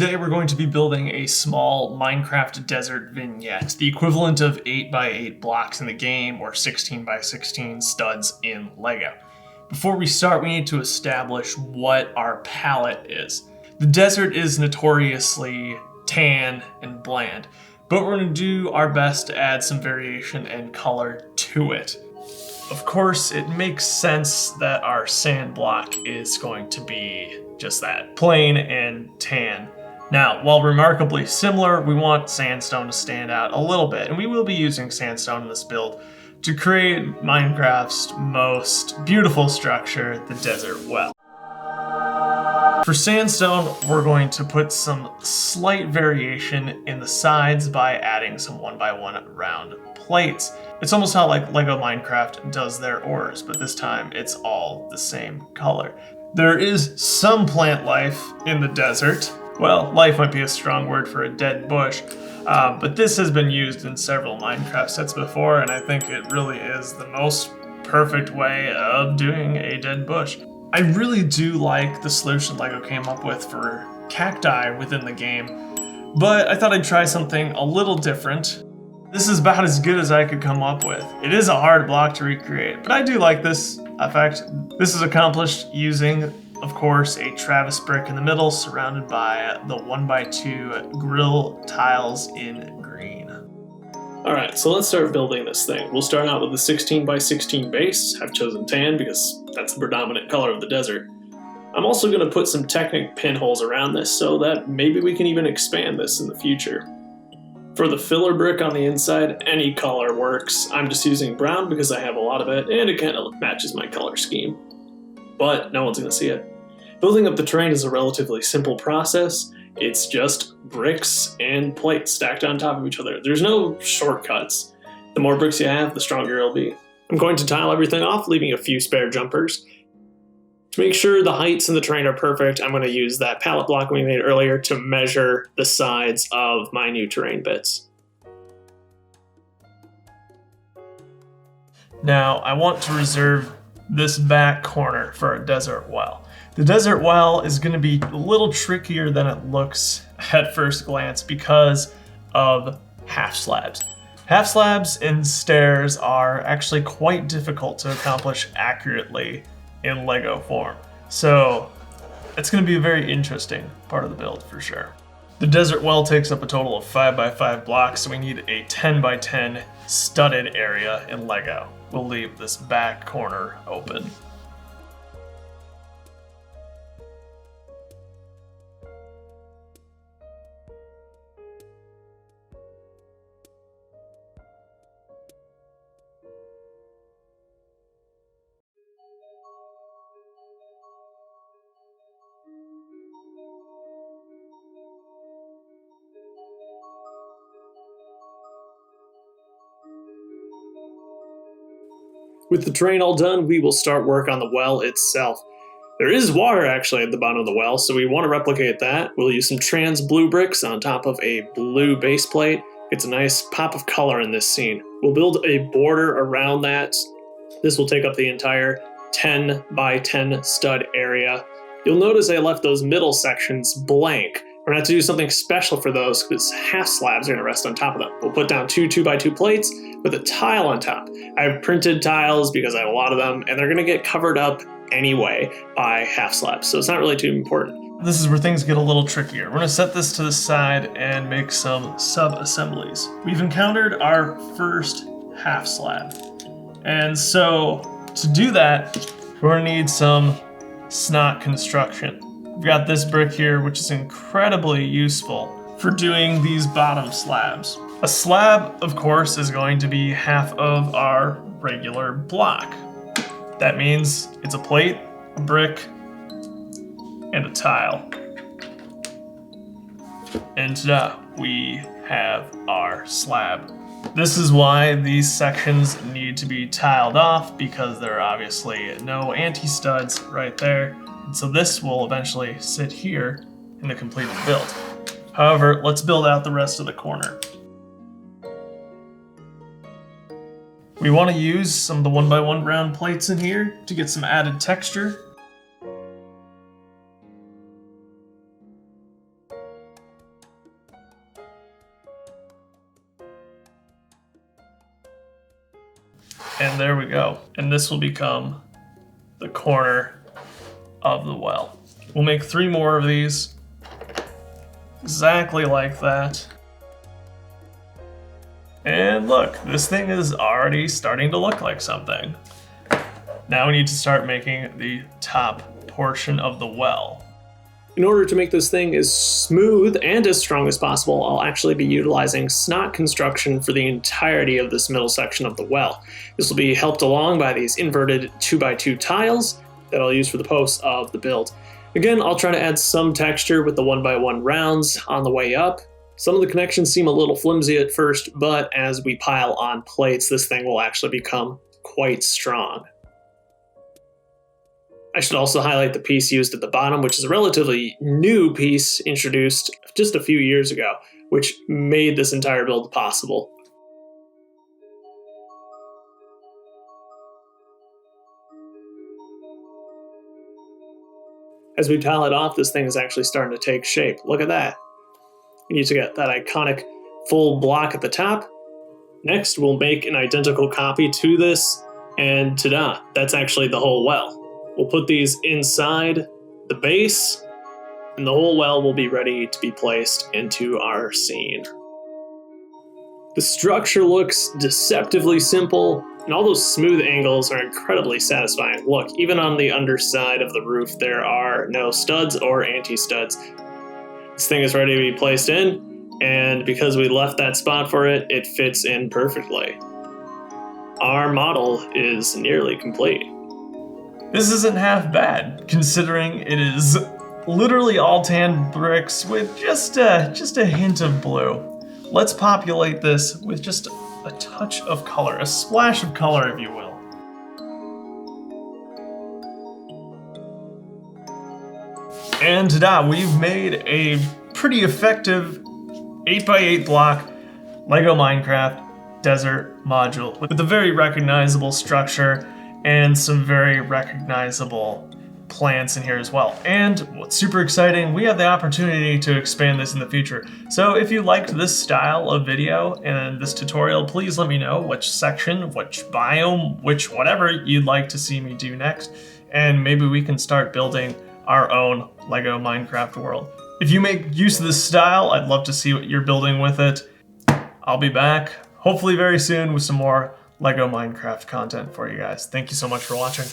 Today we're going to be building a small Minecraft desert vignette, the equivalent of 8x8 blocks in the game or 16x16 studs in Lego. Before we start, we need to establish what our palette is. The desert is notoriously tan and bland, but we're going to do our best to add some variation and color to it. Of course, it makes sense that our sand block is going to be just that, plain and tan. Now, while remarkably similar, we want sandstone to stand out a little bit, and we will be using sandstone in this build to create Minecraft's most beautiful structure, the desert well. For sandstone, we're going to put some slight variation in the sides by adding some 1x1 round plates. It's almost how like Lego Minecraft does their ores, but this time it's all the same color. There is some plant life in the desert. Well, life might be a strong word for a dead bush, but this has been used in several Minecraft sets before, and I think it really is the most perfect way of doing a dead bush. I really do like the solution Lego came up with for cacti within the game, but I thought I'd try something a little different. This is about as good as I could come up with. It is a hard block to recreate, but I do like this effect. This is accomplished using, of course, a Travis brick in the middle surrounded by the 1x2 grill tiles in green. Alright, so let's start building this thing. We'll start out with the 16x16 base. I've chosen tan because that's the predominant color of the desert. I'm also going to put some Technic pinholes around this so that maybe we can even expand this in the future. For the filler brick on the inside, any color works. I'm just using brown because I have a lot of it and it kind of matches my color scheme. But no one's going to see it. Building up the terrain is a relatively simple process. It's just bricks and plates stacked on top of each other. There's no shortcuts. The more bricks you have, the stronger it'll be. I'm going to tile everything off, leaving a few spare jumpers. To make sure the heights in the terrain are perfect, I'm going to use that palette block we made earlier to measure the sides of my new terrain bits. Now, I want to reserve this back corner for a desert well. The desert well is going to be a little trickier than it looks at first glance because of half slabs. Half slabs and stairs are actually quite difficult to accomplish accurately in Lego form. So it's going to be a very interesting part of the build for sure. The desert well takes up a total of 5x5 blocks, so we need a 10x10 studded area in Lego. We'll leave this back corner open. With the terrain all done, we will start work on the well itself. There is water actually at the bottom of the well, so we want to replicate that. We'll use some trans blue bricks on top of a blue base plate. It's a nice pop of color in this scene. We'll build a border around that. This will take up the entire 10x10 stud area. You'll notice I left those middle sections blank. We're going to have to do something special for those because half slabs are going to rest on top of them. We'll put down two 2x2 plates with a tile on top. I've printed tiles because I have a lot of them, and they're going to get covered up anyway by half slabs, so it's not really too important. This is where things get a little trickier. We're going to set this to the side and make some sub-assemblies. We've encountered our first half slab, and so to do that, we're going to need some snot construction. We've got this brick here, which is incredibly useful for doing these bottom slabs. A slab, of course, is going to be half of our regular block. That means it's a plate, a brick, and a tile. And ta-da, we have our slab. This is why these sections need to be tiled off, because there are obviously no anti-studs right there. And so this will eventually sit here in the completed build. However, let's build out the rest of the corner. We want to use some of the 1x1 round plates in here to get some added texture. And there we go. And this will become the corner of the well. We'll make 3 more of these, exactly like that. And look, this thing is already starting to look like something. Now we need to start making the top portion of the well. In order to make this thing as smooth and as strong as possible, I'll actually be utilizing snot construction for the entirety of this middle section of the well. This will be helped along by these inverted 2x2 tiles that I'll use for the posts of the build. Again, I'll try to add some texture with the 1x1 rounds on the way up. Some of the connections seem a little flimsy at first, but as we pile on plates, this thing will actually become quite strong. I should also highlight the piece used at the bottom, which is a relatively new piece introduced just a few years ago, which made this entire build possible. As we tile it off, this thing is actually starting to take shape. Look at that. We need to get that iconic full block at the top. Next, we'll make an identical copy to this, and ta-da, that's actually the whole well. We'll put these inside the base, and the whole well will be ready to be placed into our scene. The structure looks deceptively simple, and all those smooth angles are incredibly satisfying. Look, even on the underside of the roof, there are no studs or anti-studs. This thing is ready to be placed in, and because we left that spot for it, it fits in perfectly. Our model is nearly complete. This isn't half bad, considering it is literally all tan bricks with just a hint of blue. Let's populate this with just a touch of color, a splash of color, if you will. And ta-da, we've made a pretty effective 8x8 block Lego Minecraft desert module with a very recognizable structure and some very recognizable plants in here as well. And what's super exciting, we have the opportunity to expand this in the future. So if you liked this style of video and this tutorial, please let me know which section, which biome, which whatever you'd like to see me do next, and maybe we can start building our own Lego Minecraft world. If you make use of this style, I'd love to see what you're building with it. I'll be back, hopefully very soon, with some more Lego Minecraft content for you guys. Thank you so much for watching.